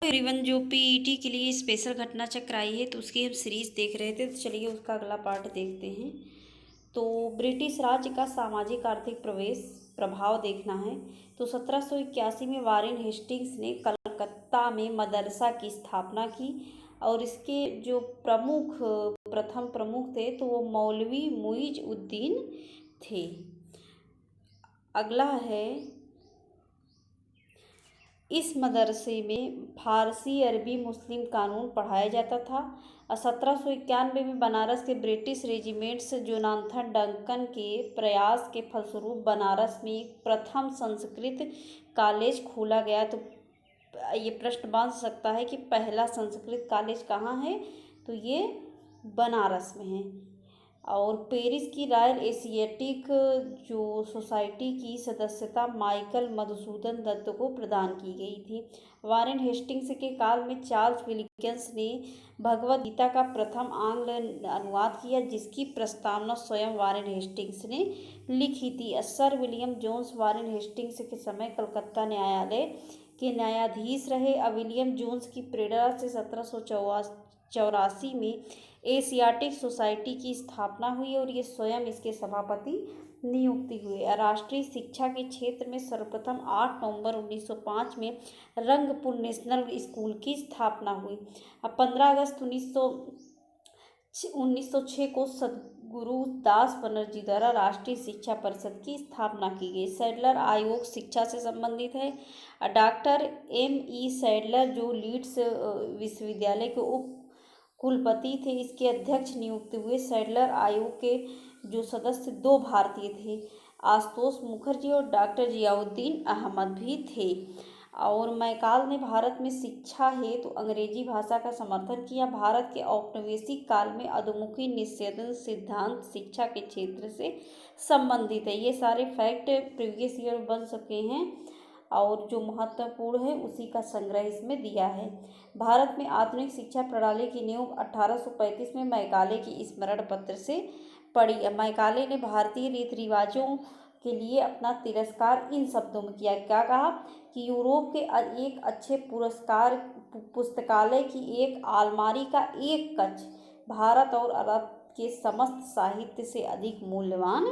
Everyone, जो PET के लिए स्पेशल घटना चक्र आई है तो उसकी हम सीरीज देख रहे थे। तो चलिए उसका अगला पार्ट देखते हैं। तो ब्रिटिश राज्य का सामाजिक आर्थिक प्रभाव देखना है। तो 1781 में वारेन हेस्टिंग्स ने कलकत्ता में मदरसा की स्थापना की और इसके जो प्रथम प्रमुख थे तो वो मौलवी मुइज उद्दीन थे। अगला है, इस मदरसे में फारसी अरबी मुस्लिम कानून पढ़ाया जाता था। 1791 में बनारस के ब्रिटिश रेजिमेंट्स जोनाथन डंकन के प्रयास के फलस्वरूप बनारस में एक प्रथम संस्कृत कॉलेज खोला गया। तो ये प्रश्न बन सकता है कि पहला संस्कृत कॉलेज कहाँ है, तो ये बनारस में है। और पेरिस की रॉयल एशियाटिक जो सोसाइटी की सदस्यता माइकल मधुसूदन दत्त को प्रदान की गई थी। वारेन हेस्टिंग्स के काल में चार्ल्स विलियम्स ने भगवद गीता का प्रथम आंग्ल अनुवाद किया, जिसकी प्रस्तावना स्वयं वारेन हेस्टिंग्स ने लिखी थी। Sir William Jones Warren Hastings के समय कलकत्ता न्यायालय के न्यायाधीश रहे। विलियम जोन्स की प्रेरणा से 1784 में एशियाटिक सोसाइटी की स्थापना हुई और ये स्वयं इसके सभापति नियुक्ति हुए। राष्ट्रीय शिक्षा के क्षेत्र में सर्वप्रथम 8 नवंबर 1905 में रंगपुर नेशनल स्कूल की स्थापना हुई। 15 अगस्त 1906 को सदगुरु दास बनर्जी द्वारा राष्ट्रीय शिक्षा परिषद की स्थापना की गई। सैडलर आयोग शिक्षा से संबंधित है। Doctor M.E. सैडलर जो लीड्स विश्वविद्यालय के उप कुलपति थे, इसके अध्यक्ष नियुक्त हुए। सैडलर आयोग के जो सदस्य दो भारतीय थे, आशुतोष मुखर्जी और डॉक्टर जियाउद्दीन अहमद भी थे। और मैकाल ने भारत में शिक्षा हेतु अंग्रेजी भाषा का समर्थन किया। भारत के औपनिवेशिक काल में अधोमुखी निषेधन सिद्धांत शिक्षा के क्षेत्र से संबंधित है। ये सारे फैक्ट प्रीवियस ईयर बन सके हैं और जो महत्वपूर्ण है उसी का संग्रह इसमें दिया है। भारत में आधुनिक शिक्षा प्रणाली की नींव 1835 में मैकाले की स्मरण पत्र से पड़ी। मैकाले ने भारतीय रीति रिवाजों के लिए अपना तिरस्कार इन शब्दों में किया। क्या कहा कि यूरोप के एक अच्छे पुस्तकालय की एक अलमारी का एक कक्ष भारत और अरब के समस्त साहित्य से अधिक मूल्यवान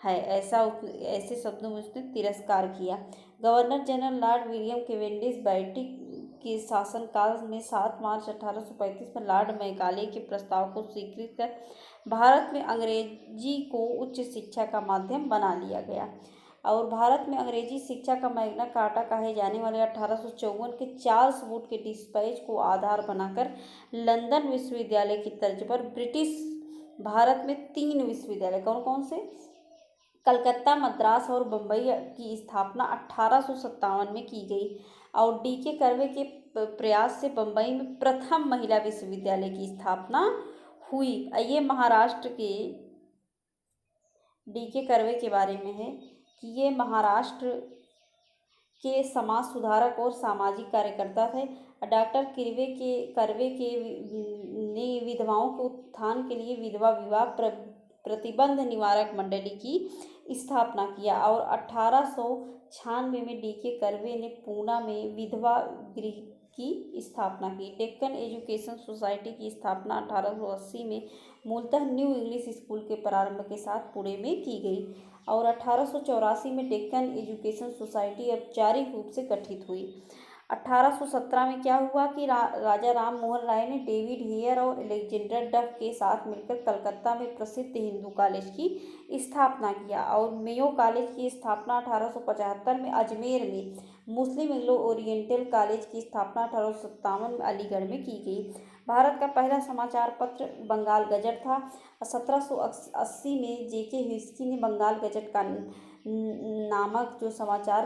है। ऐसे शब्दों में उसने तिरस्कार किया। Governor general lord William Cavendish Bentinck के शासनकाल में 7 मार्च 1835 में लॉर्ड मैकाले के प्रस्ताव को स्वीकृत कर भारत में अंग्रेजी को उच्च शिक्षा का माध्यम बना लिया गया। और भारत में अंग्रेजी शिक्षा का मैग्ना कार्टा कहे जाने वाले 1854 के चार्ल्स वुड के डिस्पैच को आधार बनाकर लंदन विश्वविद्यालय की तर्ज पर ब्रिटिश भारत में 3 विश्वविद्यालय कौन कौन से, कलकत्ता, मद्रास और बम्बई की स्थापना 1857 में की गई। और D.K. कर्वे के प्रयास से बम्बई में प्रथम महिला विश्वविद्यालय की स्थापना हुई। ये महाराष्ट्र के D.K. कर्वे के बारे में है कि ये महाराष्ट्र के समाज सुधारक और सामाजिक कार्यकर्ता थे। डॉक्टर कर्वे ने विधवाओं के उत्थान के लिए विधवा विवाह प्रतिबंध निवारक मंडली की स्थापना किया। और 1896 में D.K. कर्वे ने पूना में विधवा गृह की स्थापना की। डेक्कन एजुकेशन सोसाइटी की स्थापना 1880 में मूलतः न्यू इंग्लिश स्कूल के प्रारंभ के साथ पुणे में की गई। और 1884 में डेक्कन एजुकेशन सोसाइटी औपचारिक रूप से गठित हुई। 1817 में क्या हुआ कि राजा राम मोहन राय ने डेविड हेयर और अलेक्जेंडर डफ के साथ मिलकर कलकत्ता में प्रसिद्ध हिंदू कॉलेज की स्थापना किया। और मेयो कॉलेज की स्थापना 1875 में अजमेर में, मुस्लिम एंग्लो ओरिएंटल कॉलेज की स्थापना 1857 में अलीगढ़ में की गई। भारत का पहला समाचार पत्र बंगाल गजट था। 1780 में J.K. हिस्की ने बंगाल गजट का नामक जो समाचार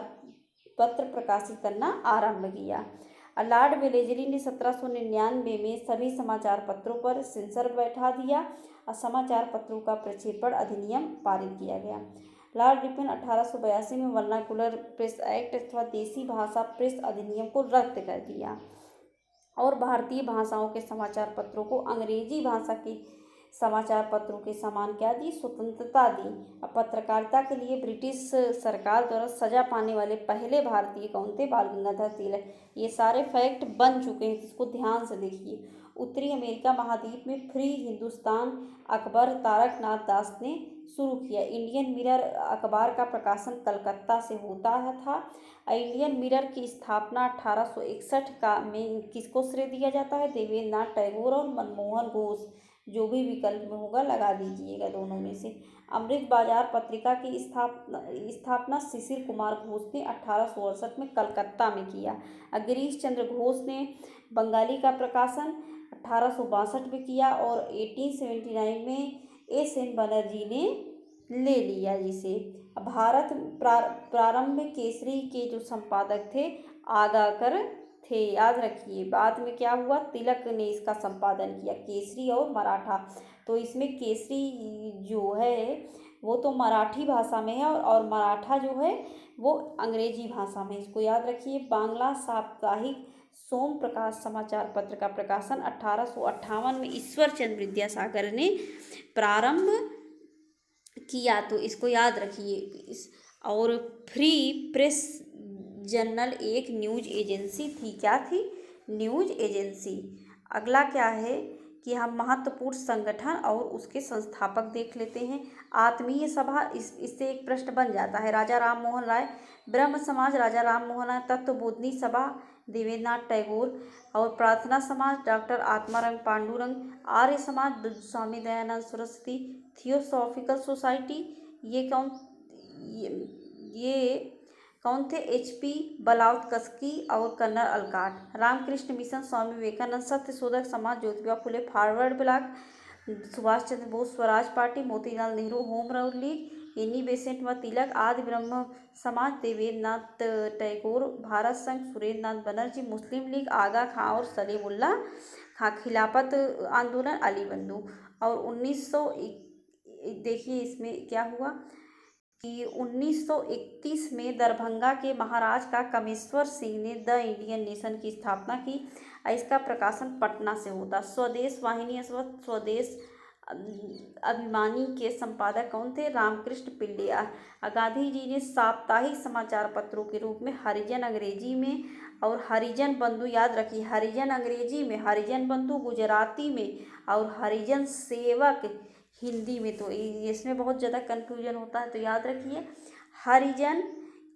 पत्र प्रकाशित करना आरंभ किया। लॉर्ड वेलेजरी ने 1799 में सभी समाचार पत्रों पर सेंसर बैठा दिया और समाचार पत्रों का प्रक्षेपण अधिनियम पारित किया गया। लॉर्ड रिपन 1882 में वर्नाकुलर प्रेस एक्ट अथवा देसी भाषा प्रेस अधिनियम को रद्द कर दिया और भारतीय भाषाओं के समाचार पत्रों को अंग्रेजी भाषा की समाचार पत्रों के समान क्या दी, स्वतंत्रता दी। अब पत्रकारिता के लिए ब्रिटिश सरकार द्वारा सजा पाने वाले पहले भारतीय कौन थे, बाल गंगाधर तिलक। ये सारे फैक्ट बन चुके हैं, इसको ध्यान से देखिए। उत्तरी अमेरिका महाद्वीप में फ्री हिंदुस्तान अखबार तारकनाथ दास ने शुरू किया। इंडियन मिरर अखबार का प्रकाशन कलकत्ता से होता था। इंडियन मिरर की स्थापना 1861 का में किसको श्रेय दिया जाता है, देवेंद्र नाथ टैगोर और मनमोहन घोष। जो भी विकल्प में होगा लगा दीजिएगा दोनों में से। अमृत बाजार पत्रिका की स्थापना शिशिर कुमार घोष ने 1868 में कलकत्ता में किया। गिरीश चंद्र घोष ने बंगाली का प्रकाशन 1862 में किया और 1879 में एस.एन. बनर्जी ने ले लिया जिसे। भारत प्रारंभ में केसरी के जो संपादक थे आगाकर थे, याद रखिए। बाद में क्या हुआ, तिलक ने इसका संपादन किया, केसरी और मराठा। तो इसमें केसरी जो है वो तो मराठी भाषा में है और मराठा जो है वो अंग्रेजी भाषा में, इसको याद रखिए। बांग्ला साप्ताहिक सोम प्रकाश समाचार पत्र का प्रकाशन 1858 में ईश्वर चंद्र विद्यासागर ने प्रारंभ किया, तो इसको याद रखिए। और फ्री प्रेस जर्नल एक न्यूज एजेंसी थी, क्या थी, न्यूज एजेंसी। अगला क्या है कि हम महत्वपूर्ण संगठन और उसके संस्थापक देख लेते हैं। आत्मीय सभा, इससे एक प्रश्न बन जाता है। राजा राम मोहन राय। ब्रह्म समाज, राजा राम मोहन राय। तत्वबोधिनी सभा, देवेंद्र नाथ टैगोर। और प्रार्थना समाज, doctor Atmaram Pandurang. Arya Samaj, Swami Dayanand Saraswati. Theosophical Society, ये कौन थे, H.P. बलावत्स्की और Colonel Olcott. Ramakrishna Mission, Swami Vivekananda. Satya Shodhak Samaj, Jyotiba Phule Forward Bloc. Subhash Chandra Bose Swaraj Party. Motilal Nehru Home Rule League. Annie Besant व तिलक। आदि ब्रह्म समाज, देवेंद्र नाथ टैगोर। भारत संघ, सुरेंद्र नाथ बनर्जी। मुस्लिम लीग, आगा खां और सलीमुल्लाह खां। खिलाफत आंदोलन, अली बंधु। और 1900 देखिए इसमें क्या हुआ कि 1931 में दरभंगा के महाराज का कामेश्वर सिंह ने द इंडियन नेशन की स्थापना की। इसका प्रकाशन पटना से होता। स्वदेश वाहिनी अथवा स्वदेश अभिमानी के संपादक कौन थे, रामकृष्ण पिल्ले। गांधी जी ने साप्ताहिक समाचार पत्रों के रूप में हरिजन अंग्रेजी में और हरिजन बंधु, याद रखिए, हरिजन अंग्रेजी में, हरिजन बंधु गुजराती में और हरिजन सेवक हिंदी में। तो इसमें बहुत ज़्यादा कन्फ्यूजन होता है, तो याद रखिए हरिजन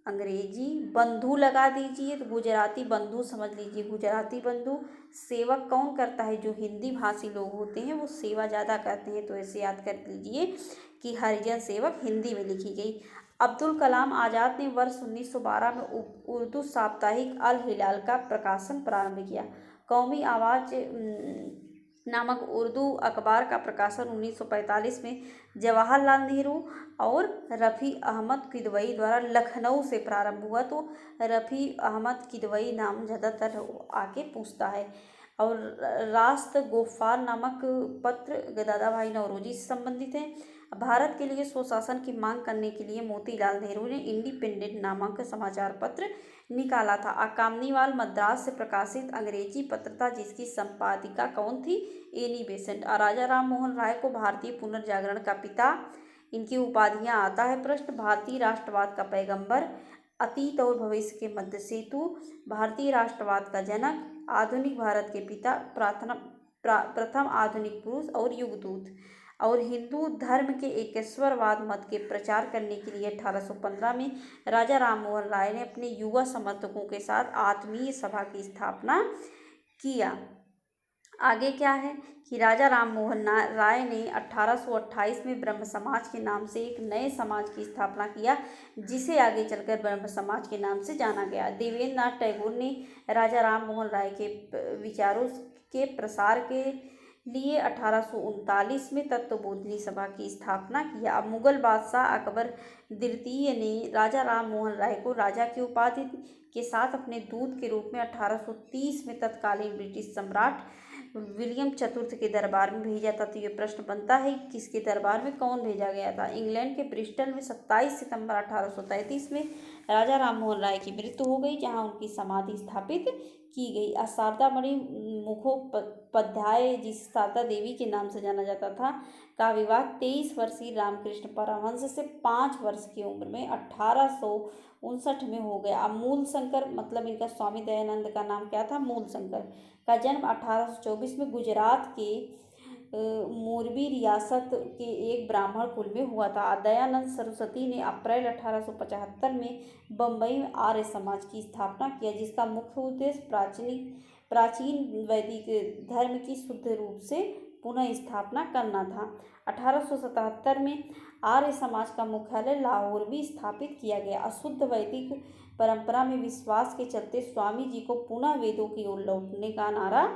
अंग्रेजी, बंधु लगा दीजिए, तो गुजराती बंधु समझ लीजिए, गुजराती बंधु। सेवक कौन करता है, जो हिंदी भाषी लोग होते हैं वो सेवा ज़्यादा करते हैं, तो ऐसे याद कर लीजिए कि हरिजन सेवक हिंदी में लिखी गई। अब्दुल कलाम आज़ाद ने वर्ष 1912 में उर्दू साप्ताहिक अल हिलाल का प्रकाशन प्रारंभ किया। कौमी आवाज़ नामक उर्दू अखबार का प्रकाशन 1945 में जवाहरलाल नेहरू और रफ़ी अहमद किदवई द्वारा लखनऊ से प्रारंभ हुआ। तो रफ़ी अहमद किदवई नाम ज़्यादातर आके पूछता है। और राष्ट्र गोफार नामक पत्र दादा भाई नौरोजी से संबंधित है। भारत के लिए स्वशासन की मांग करने के लिए मोतीलाल नेहरू ने इंडिपेंडेंट नामक समाचार पत्र निकाला था। अकामनीवाल मद्रास से प्रकाशित अंग्रेजी पत्र था, जिसकी संपादिका कौन थी, एनी बेसेंट। और राजा राम मोहन राय को भारतीय पुनर्जागरण का पिता, इनकी उपाधियां आता है प्रश्न। भारतीय राष्ट्रवाद का पैगंबर, अतीत और भविष्य के मध्य सेतु, भारतीय राष्ट्रवाद का जनक, आधुनिक भारत के पिता, प्रथम आधुनिक पुरुष और युगदूत। और हिंदू धर्म के एकेश्वरवाद मत के प्रचार करने के लिए 1815 में राजा राम मोहन राय ने अपने युवा समर्थकों के साथ आत्मीय सभा की स्थापना किया। आगे क्या है कि राजा राम मोहन राय ने 1828 में ब्रह्म समाज के नाम से एक नए समाज की स्थापना किया, जिसे आगे चलकर ब्रह्म समाज के नाम से जाना गया। देवेंद्र नाथ टैगोर ने राजा राम मोहन राय के विचारों के प्रसार के लिए 1839 में तत्वबोधिनी सभा की स्थापना किया। अब मुगल बादशाह अकबर द्वितीय ने राजा राम मोहन राय को राजा की उपाधि के साथ अपने दूत के रूप में 1830 में तत्कालीन ब्रिटिश सम्राट विलियम चतुर्थ के दरबार में भेजा था। तो ये प्रश्न बनता है किसके दरबार में कौन भेजा गया था। इंग्लैंड के ब्रिस्टल में 27 सितंबर 1833 में राजा राम मोहन राय की मृत्यु हो गई, जहां उनकी समाधि स्थापित की गई। शारदामणि मुखोपाध्याय, जिसे शारदा देवी के नाम से जाना जाता था, का विवाह 23 वर्षीय रामकृष्ण परमहंस से 5 वर्ष की उम्र में 1859 में हो गया। अब मूल शंकर, मतलब इनका स्वामी दयानंद का नाम क्या था, मूल शंकर, का जन्म 1824 में गुजरात के मोरबी रियासत के एक ब्राह्मण कुल में हुआ था। दयानंद सरस्वती ने अप्रैल 1875 में बम्बई में आर्य समाज की स्थापना किया, जिसका मुख्य उद्देश्य प्राचीन वैदिक धर्म की शुद्ध रूप से पुनः स्थापना करना था। 1877 में आर्य समाज का मुख्यालय लाहौर भी स्थापित किया गया। अशुद्ध वैदिक परंपरा में विश्वास के चलते स्वामी जी को पुनः वेदों की ओर लौटने का नारा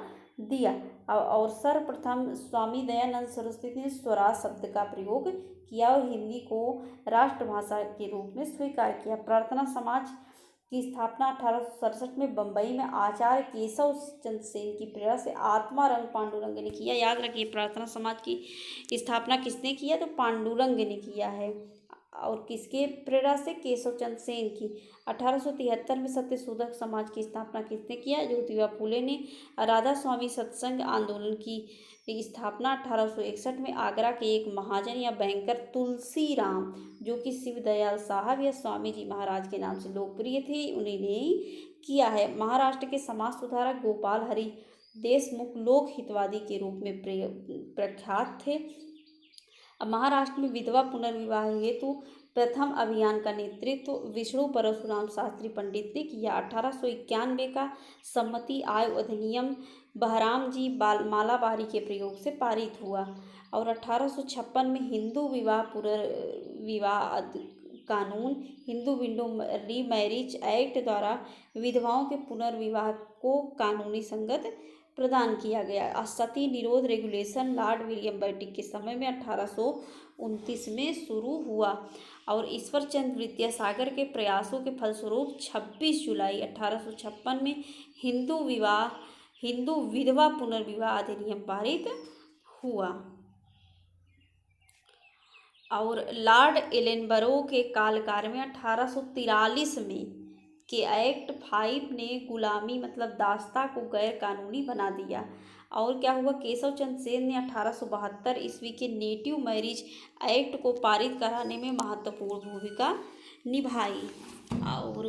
दिया और सर्वप्रथम स्वामी दयानंद सरस्वती ने स्वराज शब्द का प्रयोग किया और हिंदी को राष्ट्रभाषा के रूप में स्वीकार किया। प्रार्थना समाज की स्थापना 1867 में बम्बई में आचार्य केशव चंद्र सेन की प्रेरणा से आत्मारंग पांडुरंग ने किया। याद रखिए, प्रार्थना समाज की स्थापना किसने किया, तो पांडुरंग ने किया है। और किसके प्रेरणा से, केशव चंद्र सेन की। 1873 में सत्यशोधक समाज की स्थापना किसने किया, ज्योतिबा फूले ने। राधा स्वामी सत्संग आंदोलन की स्थापना 1861 में आगरा के एक महाजन या बैंकर तुलसी राम, जो कि शिवदयाल साहब या स्वामी जी महाराज के नाम से लोकप्रिय थे, उन्हीं ने किया है। महाराष्ट्र के समाज सुधारक गोपाल हरि देशमुख लोक हितवादी के रूप में प्रख्यात थे। महाराष्ट्र में विधवा पुनर्विवाह हेतु प्रथम अभियान का नेतृत्व विष्णु परशुराम शास्त्री पंडित ने किया। 1891 का सम्मति आय अधिनियम बहराम जी मालाबारी के प्रयोग से पारित हुआ और 1856 में हिंदू विवाह पुनर्विवाह कानून, हिंदू विंडो रीमैरिज एक्ट द्वारा विधवाओं के पुनर्विवाह को कानूनी संगत प्रदान किया गया। सती निरोध रेगुलेशन लॉर्ड विलियम बेंटिक के समय में 1829 में शुरू हुआ और ईश्वर चंद्र विद्यासागर के प्रयासों के फलस्वरूप 26 जुलाई 1856 में हिंदू विधवा पुनर्विवाह अधिनियम पारित हुआ। और लॉर्ड एलनबरो के कालकाल में 1843 में के एक्ट 5 ने गुलामी मतलब दासता को गैर कानूनी बना दिया। और क्या हुआ, केशव चंद्र सेन ने 1872 ईस्वी के नेटिव मैरिज एक्ट को पारित कराने में महत्वपूर्ण भूमिका निभाई। और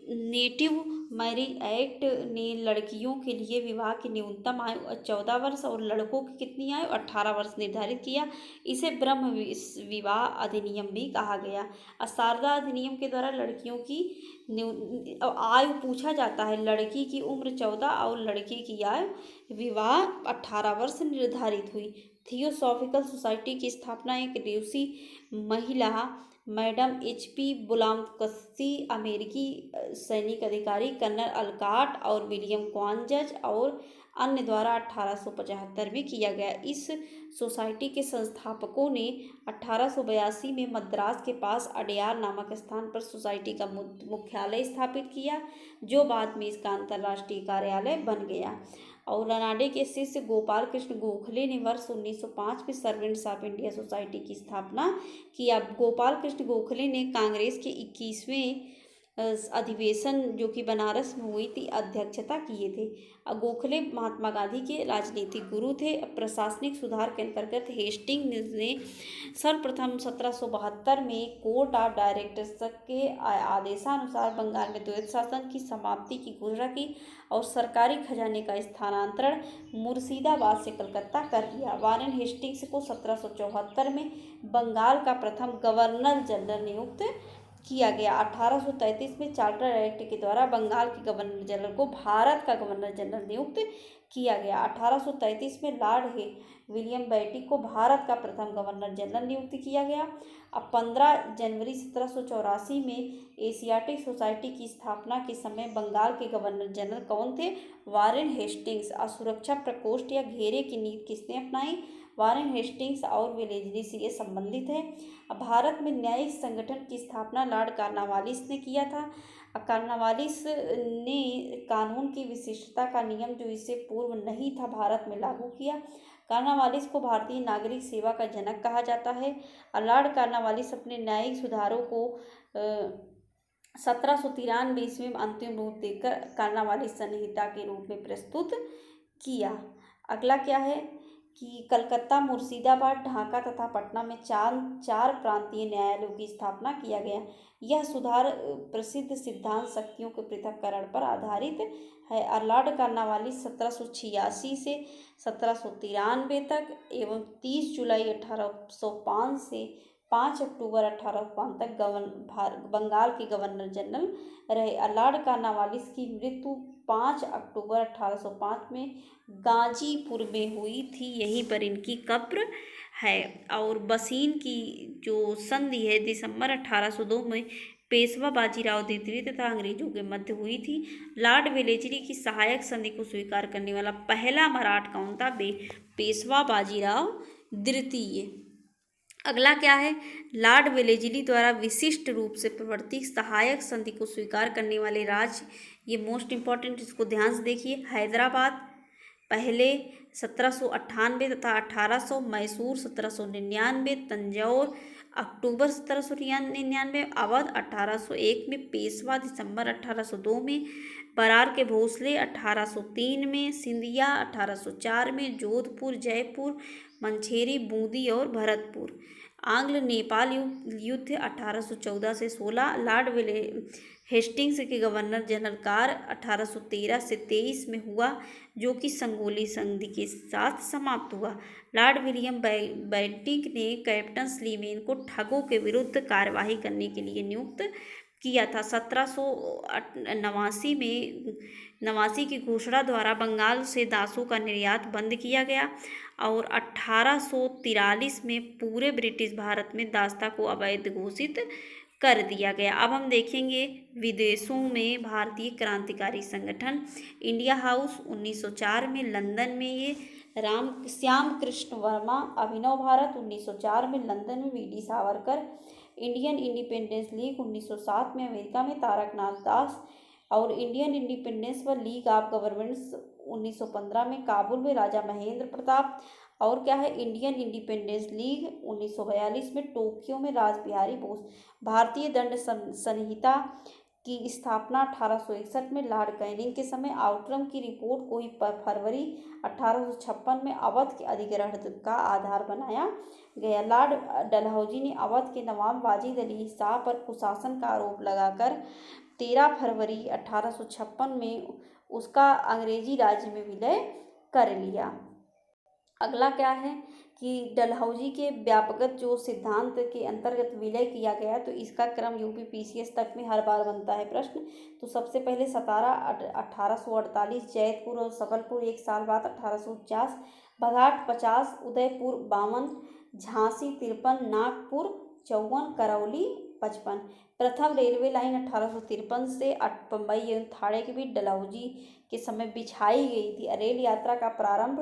नेटिव मैरिज एक्ट ने लड़कियों के लिए विवाह की न्यूनतम आयु 14 वर्ष और लड़कों की कितनी आयु 18 वर्ष निर्धारित किया। इसे ब्रह्म विवाह अधिनियम भी कहा गया। शारदा अधिनियम के द्वारा लड़कियों की आयु पूछा जाता है, लड़की की उम्र 14 और लड़के की आयु विवाह 18 वर्ष निर्धारित हुई। थियोसॉफिकल सोसाइटी की स्थापना एक रूसी महिला मैडम HP बुलामकस्सी, अमेरिकी सैनिक अधिकारी कर्नल अलकाट और विलियम क्वान जज और अन्य द्वारा 1875 में किया गया। इस सोसाइटी के संस्थापकों ने 1882 में मद्रास के पास अडयार नामक स्थान पर सोसाइटी का मुख्यालय स्थापित किया, जो बाद में इसका अंतर्राष्ट्रीय कार्यालय बन गया। और रनाडे के शिष्य गोपाल कृष्ण गोखले ने वर्ष 1905 में सर्वेंट्स ऑफ इंडिया सोसाइटी की स्थापना किया। गोपाल कृष्ण गोखले ने कांग्रेस के 21वें अधिवेशन, जो कि बनारस में हुई थी, अध्यक्षता किए थे। गोखले महात्मा गांधी के राजनीतिक गुरु थे। प्रशासनिक सुधार के अंतर्गत हेस्टिंग्स ने सर्वप्रथम 1772 में कोर्ट ऑफ डायरेक्टर्स के आदेशानुसार बंगाल में द्वैत शासन की समाप्ति की घोषणा की और सरकारी खजाने का स्थानांतरण मुर्शिदाबाद से कलकत्ता कर दिया। वारेन हेस्टिंग्स को 1774 में बंगाल का प्रथम गवर्नर जनरल नियुक्त किया गया। 1833 में चार्टर एक्ट के द्वारा बंगाल के गवर्नर जनरल को भारत का गवर्नर जनरल नियुक्त किया गया। 1833 में लॉर्ड विलियम बेंटिक को भारत का प्रथम गवर्नर जनरल नियुक्त किया गया। अब 15 जनवरी 1784 में एशियाटिक सोसाइटी की स्थापना के समय बंगाल के गवर्नर जनरल कौन थे, वारेन हेस्टिंग्स। असुरक्षा प्रकोष्ठ या घेरे की नीति किसने अपनाई, वारेन हेस्टिंग्स और वेलेस्ली से ये संबंधित है। अब भारत में न्यायिक संगठन की स्थापना लॉर्ड कॉर्नवालिस ने किया था। कॉर्नवालिस ने कानून की विशिष्टता का नियम, जो इससे पूर्व नहीं था, भारत में लागू किया। कॉर्नवालिस को भारतीय नागरिक सेवा का जनक कहा जाता है। लॉर्ड कॉर्नवालिस अपने न्यायिक सुधारों को 1793 ईस्वी में अंतिम रूप देकर कर्नावाली संहिता के रूप में प्रस्तुत किया। अगला क्या है कि कलकत्ता, मुर्शिदाबाद, ढाका तथा पटना में चार चार प्रांतीय न्यायालयों की स्थापना किया गया। यह सुधार प्रसिद्ध सिद्धांत शक्तियों के पृथक्करण पर आधारित है। लॉर्ड कर्नावालिस 1786 से 1793 तक एवं 30 जुलाई 1805 से 5 अक्टूबर 1805 तक बंगाल के गवर्नर जनरल रहे। लॉर्ड कर्नावालिस की मृत्यु 5 अक्टूबर 1805 में गाजीपुर में हुई थी। यहीं पर इनकी कब्र है। और बसीन की जो संधि है दिसंबर 1802 में पेशवा बाजीराव द्वितीय तथा अंग्रेजों के मध्य हुई थी। लॉर्ड वेलेस्ली की सहायक संधि को स्वीकार करने वाला पहला मराठा कौन था? पेशवा बाजीराव द्वितीय। अगला क्या है? लॉर्ड वेलेस्ली द्वारा विशिष्ट रूप से प्रवर्तित सहायक संधि को स्वीकार करने वाले राज्य, ये मोस्ट इंपॉर्टेंट, इसको ध्यान से देखिए। हैदराबाद पहले 1798 तथा 1800, मैसूर 1799, तंजौर अक्टूबर 1799, अवध 1801 में, पेशवा दिसंबर 1802 में, बरार के भोसले 1803 में, सिंधिया 1804 में, जोधपुर, जयपुर, मंछेरी, बूंदी और भरतपुर। आंग्ल नेपाल युद्ध 1814 से 16, लॉर्ड हेस्टिंग्स के गवर्नर जनरल कार 1813 से 23 में हुआ, जो कि संगोली संधि के साथ समाप्त हुआ। लॉर्ड विलियम बेंटिंक ने कैप्टन स्लीमेन को ठगों के विरुद्ध कार्यवाही करने के लिए नियुक्त किया था। 1789 में 89 की घोषणा द्वारा बंगाल से दासों का निर्यात बंद किया गया और 1843 में पूरे ब्रिटिश भारत में दासता को अवैध घोषित कर दिया गया। अब हम देखेंगे विदेशों में भारतीय क्रांतिकारी संगठन। इंडिया हाउस 1904 में, लंदन में ये श्याम कृष्ण वर्मा। अभिनव भारत 1904 में, लंदन में VD. Savarkar. Indian independence league 1907 में, अमेरिका में तारकनाथ दास। और इंडियन इंडिपेंडेंस व लीग ऑफ गवर्नमेंट्स 1915 में, काबुल में राजा महेंद्र प्रताप। और क्या है? इंडियन इंडिपेंडेंस लीग 1942 में, टोक्यो में रासबिहारी बोस। भारतीय दंड संहिता की स्थापना 1861 में लॉर्ड कैनिंग के समय। आउटरम की रिपोर्ट को ही फरवरी 1856 में अवध के अधिग्रहण का आधार बनाया गया। लॉर्ड डलहौजी ने अवध के नवाब वाजिद अली शाह पर कुशासन का आरोप लगाकर 13 फरवरी 1856 में उसका अंग्रेजी राज्य में विलय कर लिया। अगला क्या है कि डलहौजी के व्यापक जो सिद्धांत के अंतर्गत विलय किया गया, तो इसका क्रम यूपीपीसीएस तक में हर बार बनता है प्रश्न। तो सबसे पहले सतारा 1848, जैतपुर और सबलपुर 1 साल बाद 1849, बघाट 50, उदयपुर 52, झांसी 53, नागपुर 54, करौली 55। प्रथम रेलवे लाइन 1853 से बम्बई एवं थाने के बीच डलहौजी के समय बिछाई गई थी। रेल यात्रा का प्रारंभ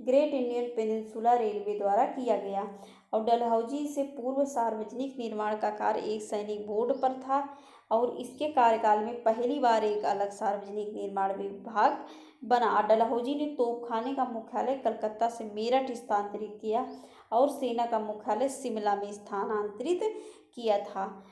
ग्रेट इंडियन पेनिनसुला रेलवे द्वारा किया गया। और डलहौजी से पूर्व सार्वजनिक निर्माण का कार्य एक सैनिक बोर्ड पर था और इसके कार्यकाल में पहली बार एक अलग सार्वजनिक निर्माण विभाग बना। डलहौजी ने तोपखाने का मुख्यालय कलकत्ता से मेरठ स्थानांतरित किया और सेना का मुख्यालय शिमला में स्थानांतरित किया था।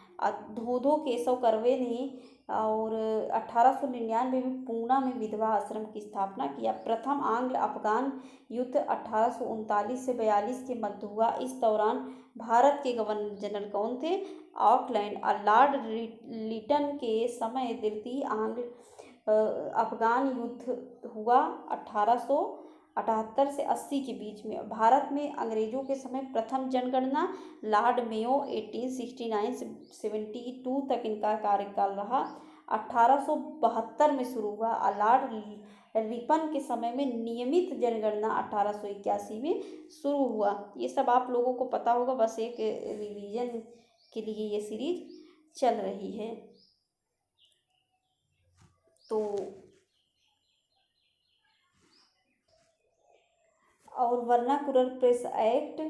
धोधो केशव कर्वे ने और 1899 में पूना में विधवा आश्रम की स्थापना किया। प्रथम आंग्ल अफगान युद्ध 1839 से 42 के मध्य हुआ। इस दौरान भारत के गवर्नर जनरल कौन थे? ऑकलैंड। लॉर्ड लिटन के समय द्वितीय आंग्ल अफगान युद्ध हुआ 1878 से 80 के बीच में। भारत में अंग्रेजों के समय प्रथम जनगणना लॉर्ड मेयो 1869 से 72 तक इनका कार्यकाल रहा। 1872 में शुरू हुआ। लॉर्ड रिपन के समय में नियमित जनगणना 1881 में शुरू हुआ। ये सब आप लोगों को पता होगा, बस एक रिवीजन के लिए ये सीरीज चल रही है। तो और वर्नाकुलर प्रेस एक्ट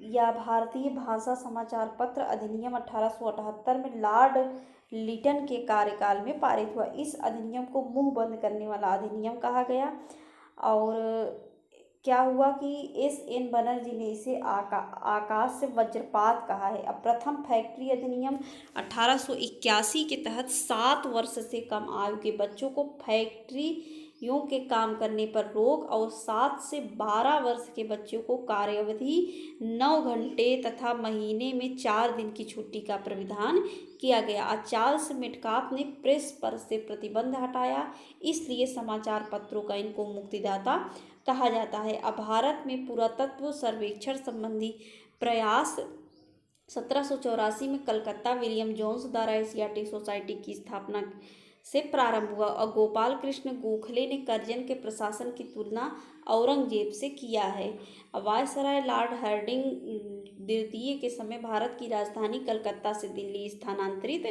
या भारतीय भाषा समाचार पत्र अधिनियम 1878 में लॉर्ड लिटन के कार्यकाल में पारित हुआ। इस अधिनियम को मुंह बंद करने वाला अधिनियम कहा गया। और क्या हुआ कि एस.एन. बनर्जी ने इसे आकाश से वज्रपात कहा है। अब प्रथम फैक्ट्री अधिनियम 1881 के तहत 7 वर्ष से कम आयु के बच्चों को फैक्ट्रियों के काम करने पर रोक और 7 से 12 वर्ष के बच्चों को कार्यावधि 9 घंटे तथा महीने में 4 दिन की छुट्टी का प्रावधान किया गया। चार्ल्स मेटकाफ ने प्रेस पर से प्रतिबंध हटाया, इसलिए समाचार पत्रों का इनको मुक्तिदाता कहा जाता है। अब भारत में पुरातत्व सर्वेक्षण संबंधी प्रयास 1784 में कलकत्ता विलियम जोन्स द्वारा एशियाटिक सोसाइटी की स्थापना से प्रारंभ हुआ और गोपाल कृष्ण गोखले ने करजन के प्रशासन की तुलना औरंगजेब से किया है। वायसराय लॉर्ड हार्डिंग द्वितीय के समय भारत की राजधानी कलकत्ता से दिल्ली स्थानांतरित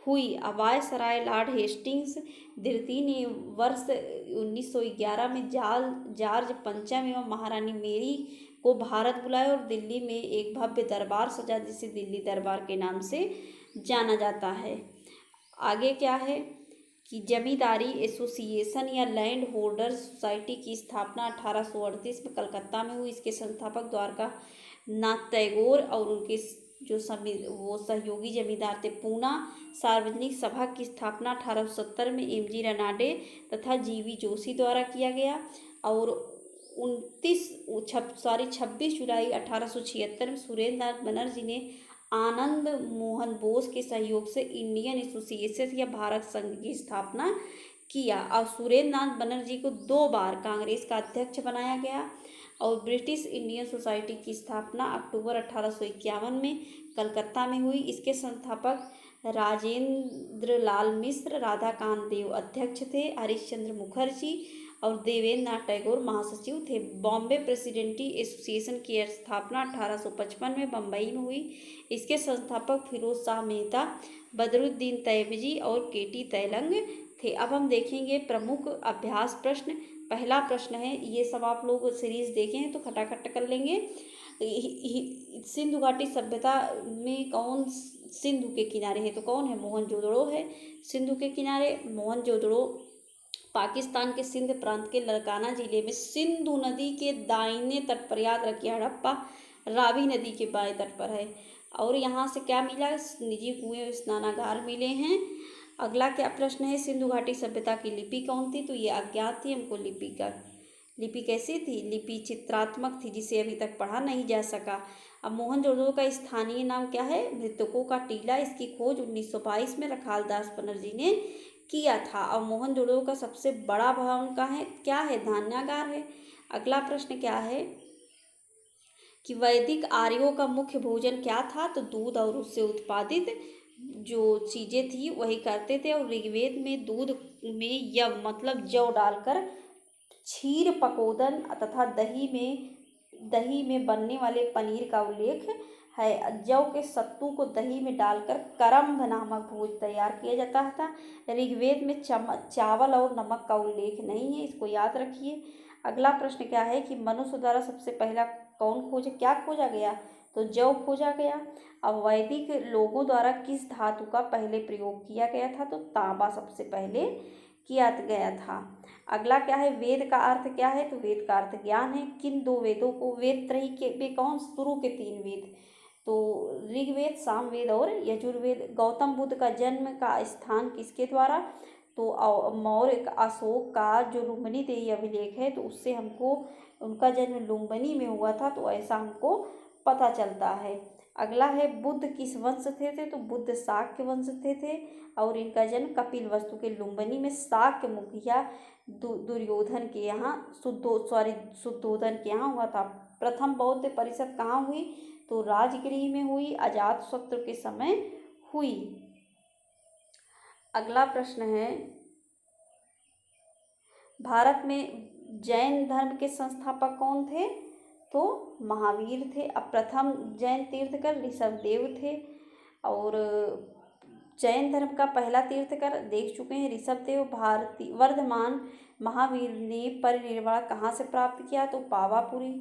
हुई। वायसराय लॉर्ड हेस्टिंग्स द्वितीय ने वर्ष 1911 में जॉर्ज पंचम एवं महारानी मेरी को भारत बुलाया और दिल्ली में एक भव्य दरबार सजा, जिसे दिल्ली दरबार के नाम से जाना जाता है। आगे क्या है कि जमींदारी एसोसिएशन या लैंड होल्डर्स सोसाइटी की स्थापना 1838 में कलकत्ता में हुई। इसके संस्थापक द्वारका नाथ टैगोर और उनके जो वो सहयोगी जमींदार थे। पूना सार्वजनिक सभा की स्थापना 1870 में एम.जी. रनाडे तथा जी.वी. जोशी द्वारा किया गया और 26 जुलाई 1876 में सुरेंद्र नाथ बनर्जी ने आनंद मोहन बोस के सहयोग से इंडियन एसोसिएशन या भारत संघ की स्थापना किया और सुरेंद्र नाथ बनर्जी को 2 बार कांग्रेस का अध्यक्ष बनाया गया और ब्रिटिश इंडियन सोसाइटी की स्थापना अक्टूबर 1851 में कलकत्ता में हुई। इसके संस्थापक राजेंद्र लाल मिश्र, राधाकांत देव अध्यक्ष थे, हरिश्चंद्र मुखर्जी और देवेंद्र नाथ टैगोर महासचिव थे। बॉम्बे प्रेसिडेंटी एसोसिएशन की स्थापना 1855 में बम्बई में हुई। इसके संस्थापक फिरोज शाह मेहता, बदरुद्दीन तैयबजी और के.टी. तैलंग थे। अब हम देखेंगे प्रमुख अभ्यास प्रश्न। पहला प्रश्न है, ये सब आप लोग सीरीज देखे हैं तो खटाखट कर लेंगे। सिंधु घाटी सभ्यता में कौन सिंधु के किनारे है? तो कौन है? मोहनजोदड़ो है सिंधु के किनारे। मोहनजोदड़ो पाकिस्तान के सिंध प्रांत के लड़काना जिले में सिंधु नदी के दाहिने तट पर, याद रखिए, हड़प्पा रावी नदी के बाएं तट पर है। और यहाँ से क्या मिला? निजी कुएं, स्नानागार मिले हैं। अगला क्या प्रश्न है? सिंधु घाटी सभ्यता की लिपि कौन थी? तो ये अज्ञात थी हमको। लिपि कैसी थी? लिपि चित्रात्मक थी, जिसे अभी तक पढ़ा नहीं जा सका। अब मोहनजोदड़ो का स्थानीय नाम क्या है? मृतकों का टीला। इसकी खोज 1922 में रखालदास बनर्जी ने किया था। और मोहनजोदड़ो का सबसे बड़ा भवन का है क्या है? धान्यागार है। अगला प्रश्न क्या है कि वैदिक आर्यों का मुख्य भोजन क्या था? तो दूध और उससे उत्पादित जो चीज़ें थी वही करते थे। और ऋग्वेद में दूध में यव मतलब जौ डालकर क्षीर पकोदन तथा दही में बनने वाले पनीर का उल्लेख है। जौ के सत्तू को दही में डालकर करम्भ नामक भोज तैयार किया जाता था। ऋग्वेद में चावल और नमक का उल्लेख नहीं है, इसको याद रखिए। अगला प्रश्न क्या है कि मनुष्य द्वारा सबसे पहला क्या खोजा गया? तो जौ खोजा गया। अब वैदिक लोगों द्वारा किस धातु का पहले प्रयोग किया गया था? तो तांबा सबसे पहले किया गया था। अगला क्या है? वेद का अर्थ क्या है? तो वेद का अर्थ ज्ञान है। किन 2 वेदों को वेद त्रयी के वे कौन? शुरू के 3 वेद, तो ऋग्वेद, सामवेद और यजुर्वेद। गौतम बुद्ध का जन्म का स्थान किसके द्वारा? तो मौर्य अशोक का जो लुम्बिनी देही अभिलेख है, तो उससे हमको उनका जन्म लुम्बिनी में हुआ था, तो ऐसा हमको पता चलता है। अगला है बुद्ध किस वंश थे? तो बुद्ध शाक्य वंश थे और इनका जन्म कपिलवस्तु के लुम्बिनी में शाक्य मुखिया दुर्योधन के यहाँ शुद्धोधन के यहाँ हुआ था। प्रथम बौद्ध परिषद कहाँ हुई? तो राजगृह में हुई, अजातशत्रु के समय हुई। अगला प्रश्न है, भारत में जैन धर्म के संस्थापक कौन थे? तो महावीर थे। अब प्रथम जैन तीर्थकर ऋषभदेव थे और जैन धर्म का पहला तीर्थकर देख चुके हैं ऋषभदेव। वर्धमान महावीर ने परिनिर्वाण कहाँ से प्राप्त किया? तो पावापुरी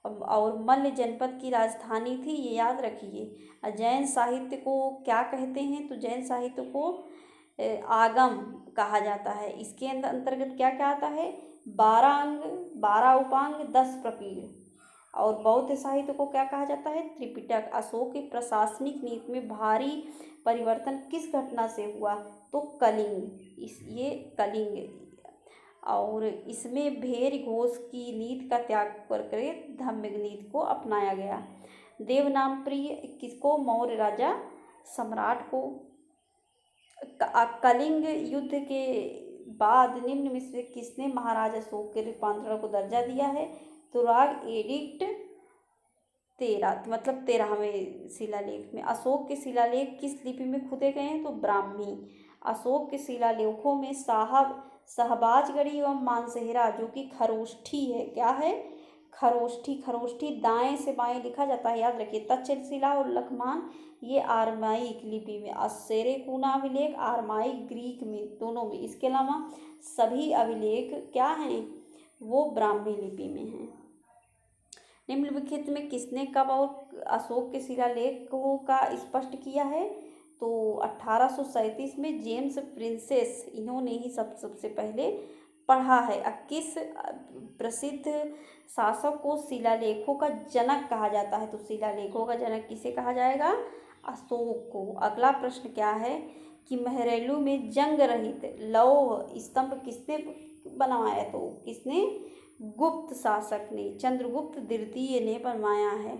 और मल्ल जनपद की राजधानी थी, ये याद रखिए। जैन साहित्य को क्या कहते हैं? तो जैन साहित्य को आगम कहा जाता है। इसके अंतर्गत क्या क्या आता है? 12 अंग, 12 उपांग, 10 प्रकीर्ण। और बौद्ध साहित्य को क्या कहा जाता है? त्रिपिटक। अशोक की प्रशासनिक नीति में भारी परिवर्तन किस घटना से हुआ? तो कलिंग। ये कलिंग। और इसमें भेड़ घोष की नीति का त्याग करके धम्म नीति को अपनाया गया। देवनामप्रिय किसको? मौर्य राजा सम्राट को। कलिंग युद्ध के बाद निम्न में से किसने महाराजा अशोक के रूपांतरण को दर्जा दिया है? तो राग एडिक्ट 13, मतलब 13वें शिलालेख में। अशोक के शिलालेख किस लिपि में खोदे गए हैं? तो ब्राह्मी। अशोक के शिलालेखों में शहबाजगढ़ी एवं मानसेहरा, जो कि खरोष्ठी है, क्या है? खरोष्ठी। खरोष्ठी दाएं से बाएं लिखा जाता है, याद रखिए। तक्षशिला और लखमान ये आरमाइक लिपि में। असेरेकुना अभिलेख आरमाइक ग्रीक में, दोनों में। इसके अलावा सभी अभिलेख क्या हैं? वो ब्राह्मी लिपि में हैं। निम्नलिखित में किसने कब और अशोक के शिलालेखों का स्पष्ट किया है? तो 1837 में जेम्स प्रिंसेस, इन्होंने ही सबसे पहले पढ़ा है। किस प्रसिद्ध शासक को शिलालेखों का जनक कहा जाता है? तो शिलालेखों का जनक किसे कहा जाएगा? अशोक को। अगला प्रश्न क्या है कि महरेलू में जंग रहित लौह स्तंभ किसने बनवाया? तो किसने? गुप्त शासक ने, चंद्रगुप्त द्वितीय ने बनवाया है।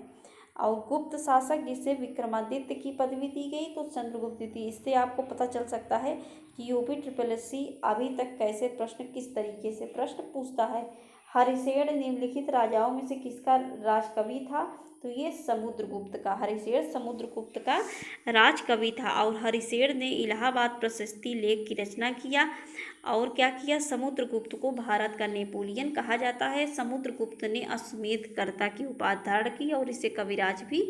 और गुप्त शासक जिसे विक्रमादित्य की पदवी दी गई, तो चंद्रगुप्त द्वितीय। इससे आपको पता चल सकता है कि यूपी अभी तक कैसे प्रश्न, किस तरीके से प्रश्न पूछता है। हरिशेन निम्नलिखित राजाओं में से किसका राजकवि था? तो ये समुद्रगुप्त का। हरिशेन समुद्रगुप्त का राजकवि था। और हरिशेन ने इलाहाबाद प्रशस्ति लेख की रचना किया। और क्या किया? समुद्रगुप्त को भारत का नेपोलियन कहा जाता है। समुद्रगुप्त ने अश्वमेधकर्ता की उपाधि धारण की और इसे कविराज भी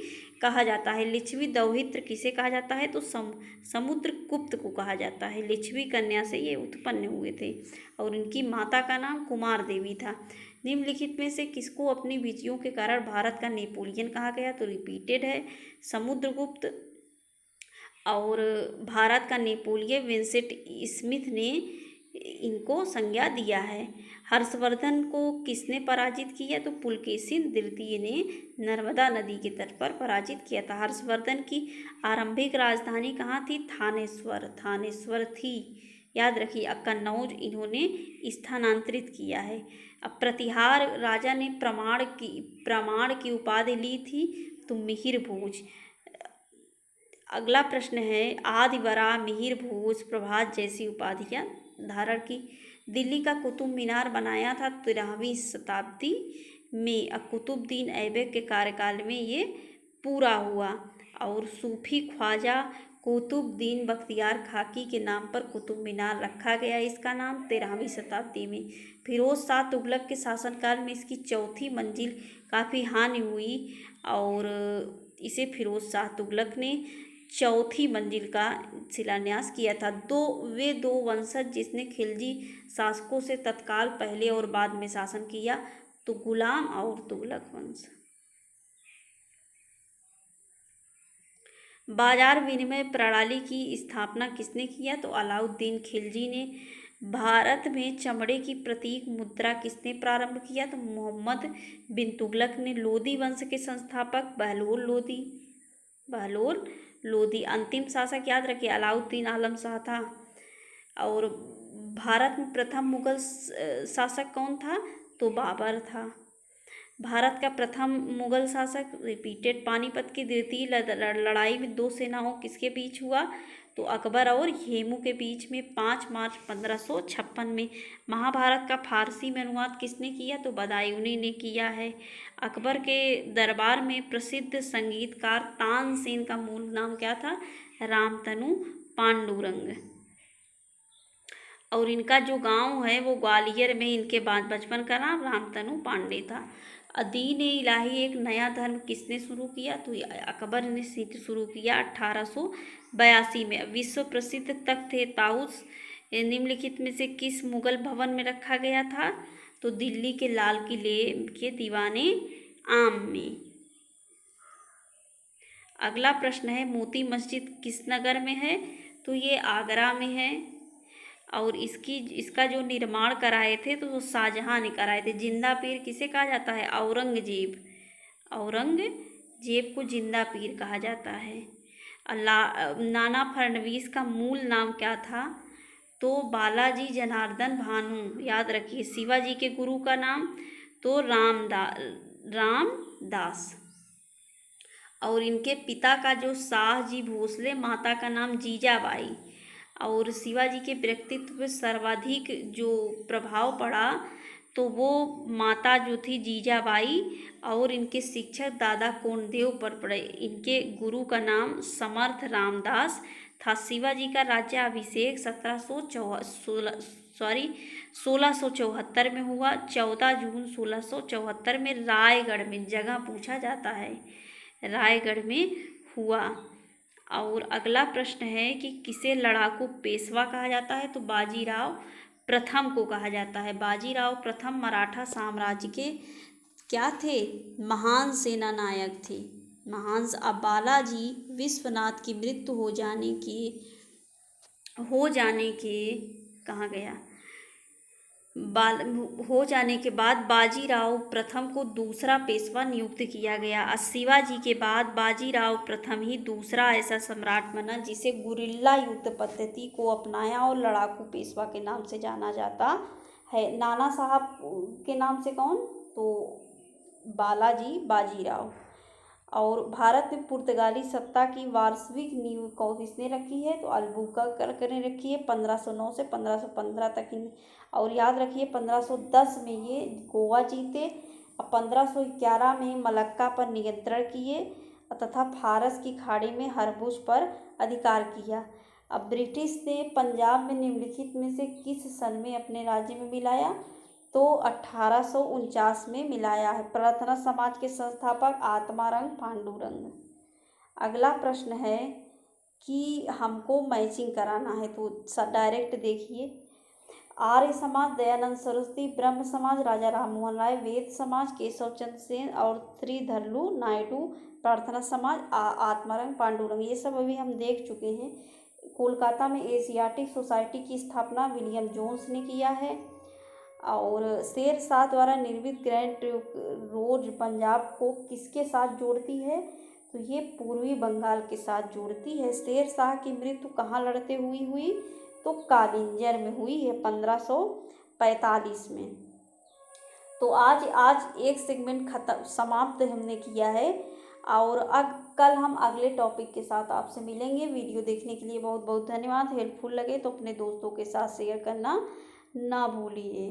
कहा जाता है। लिच्छवी दौहित्र किसे कहा जाता है? तो समुद्रगुप्त को कहा जाता है। लिच्छवी कन्या से ये उत्पन्न हुए थे और इनकी माता का नाम कुमार देवी था। निम्नलिखित में से किसको अपनी विजयों के कारण भारत का नेपोलियन कहा गया? तो रिपीटेड है, समुद्रगुप्त। और भारत का नेपोलियन विंसेंट स्मिथ ने इनको संज्ञा दिया है। हर्षवर्धन को किसने पराजित किया? तो पुलकेशिन द्वितीय ने नर्मदा नदी के तट पर पराजित किया था। हर्षवर्धन की आरंभिक राजधानी कहाँ थी? थानेश्वर थी, याद रखिए। कन्नौज इन्होंने स्थानांतरित किया है। अब प्रतिहार राजा ने प्रमाण की उपाधि ली थी, तो मिहिर भोज। अगला प्रश्न है, आदिवरा, मिहिर भोज, प्रभात जैसी उपाधियां धारण की। दिल्ली का कुतुब मीनार बनाया था 13वीं शताब्दी में। कुतुबुद्दीन ऐबक के कार्यकाल में ये पूरा हुआ। और सूफी ख्वाजा कुतुबुद्दीन बख्तियार खाकी के नाम पर कुतुब मीनार रखा गया। इसका नाम 13वीं शताब्दी में। फिरोज शाह तुगलक के शासनकाल में इसकी चौथी मंजिल काफ़ी हानि हुई और इसे फिरोज शाह तुगलक ने चौथी मंजिल का शिलान्यास किया था। वे दो वंशज जिसने खिलजी शासकों से तत्काल पहले और बाद में शासन किया, तो गुलाम और तुगलक वंश। बाजार विनिमय प्रणाली की स्थापना किसने किया? तो अलाउद्दीन खिलजी ने। भारत में चमड़े की प्रतीक मुद्रा किसने प्रारंभ किया? तो मोहम्मद बिन तुगलक ने। लोधी वंश के संस्थापक बहलोल लोधी। अंतिम शासक याद रखिए अलाउद्दीन आलम शाह था। और भारत में प्रथम मुगल शासक कौन था? तो बाबर था। भारत का प्रथम मुगल शासक रिपीटेड। पानीपत की द्वितीय लड़ाई में दो सेनाओं किसके बीच हुआ? तो अकबर और हेमू के बीच में 5 मार्च 1556 में। महाभारत का फारसी में अनुवाद किसने किया? तो बदायूनी ने किया है। अकबर के दरबार में प्रसिद्ध संगीतकार तानसेन का मूल नाम क्या था? रामतनु पांडुरंग। और इनका जो गांव है वो ग्वालियर में। इनके बाद बचपन का नाम रामतनु पांडे था। दीन इलाही एक नया धर्म किसने शुरू किया? तो अकबर ने शुरू किया 1882 में। विश्व प्रसिद्ध तख्त ताउस निम्नलिखित में से किस मुगल भवन में रखा गया था? तो दिल्ली के लाल किले के दीवाने आम में। अगला प्रश्न है, मोती मस्जिद किस नगर में है? तो ये आगरा में है। और इसका जो निर्माण कराए थे तो वो शाहजहाँ ने कराए थे। जिंदा पीर किसे कहा जाता है? औरंगजेब। औरंगजेब को जिंदा पीर कहा जाता है। नाना फडणवीस का मूल नाम क्या था? तो बालाजी जनार्दन भानु। याद रखिए। शिवाजी के गुरु का नाम तो रामदास। और इनके पिता का जो शाहजी भोसले, माता का नाम जीजाबाई। और शिवाजी के व्यक्तित्व पर सर्वाधिक जो प्रभाव पड़ा तो वो माता जो थी जीजाबाई और इनके शिक्षक दादा कोंडदेव पर पड़े। इनके गुरु का नाम समर्थ रामदास था। शिवाजी का राज्याभिषेक 1674 में हुआ। 14 जून 1674 में रायगढ़ में, जगह पूछा जाता है, रायगढ़ में हुआ। और अगला प्रश्न है कि किसे लड़ाकू पेशवा कहा जाता है? तो बाजीराव प्रथम को कहा जाता है। बाजीराव प्रथम मराठा साम्राज्य के क्या थे? महान सेना नायक थे। महान। अब बालाजी विश्वनाथ की मृत्यु हो जाने के बाद बाजीराव प्रथम को दूसरा पेशवा नियुक्त किया गया। शिवाजी के बाद बाजीराव प्रथम ही दूसरा ऐसा सम्राट बना जिसे गुरिल्ला युद्ध पद्धति को अपनाया और लड़ाकू पेशवा के नाम से जाना जाता है। नाना साहब के नाम से कौन? तो बालाजी बाजीराव। और भारत में पुर्तगाली सत्ता की वास्तविक नींव किसने रखी है? तो अल्बुकर्क ने रखी है 1509 से 1515 तक। और याद रखिए 1510 में ये गोवा जीते और 1511 में मलक्का पर नियंत्रण किए तथा फारस की खाड़ी में हरबुज पर अधिकार किया। अब ब्रिटिश ने पंजाब में निम्नलिखित में से किस सन में अपने राज्य में मिलाया? तो 1849 में मिलाया है। प्रार्थना समाज के संस्थापक आत्मारंग पांडुरंग। अगला प्रश्न है कि हमको मैचिंग कराना है, तो डायरेक्ट देखिए। आर्य समाज दयानंद सरस्वती, ब्रह्म समाज राजा राम मोहन राय, वेद समाज केशव चंद्र सेन और श्रीधरलू नायडू, प्रार्थना समाज आत्मारंग पांडुरंग। ये सब अभी हम देख चुके हैं। कोलकाता में एशियाटिक सोसाइटी की स्थापना विलियम जोन्स ने किया है। और शेर शाह द्वारा निर्मित ग्रैंड रोड पंजाब को किसके साथ जोड़ती है? तो ये पूर्वी बंगाल के साथ जोड़ती है। शेर शाह की मृत्यु कहाँ लड़ते हुई? तो कालिंजर में हुई है 1545 में। तो आज एक सेगमेंट समाप्त हमने किया है। और कल हम अगले टॉपिक के साथ आपसे मिलेंगे। वीडियो देखने के लिए बहुत बहुत धन्यवाद। हेल्पफुल लगे तो अपने दोस्तों के साथ शेयर करना ना भूलिए।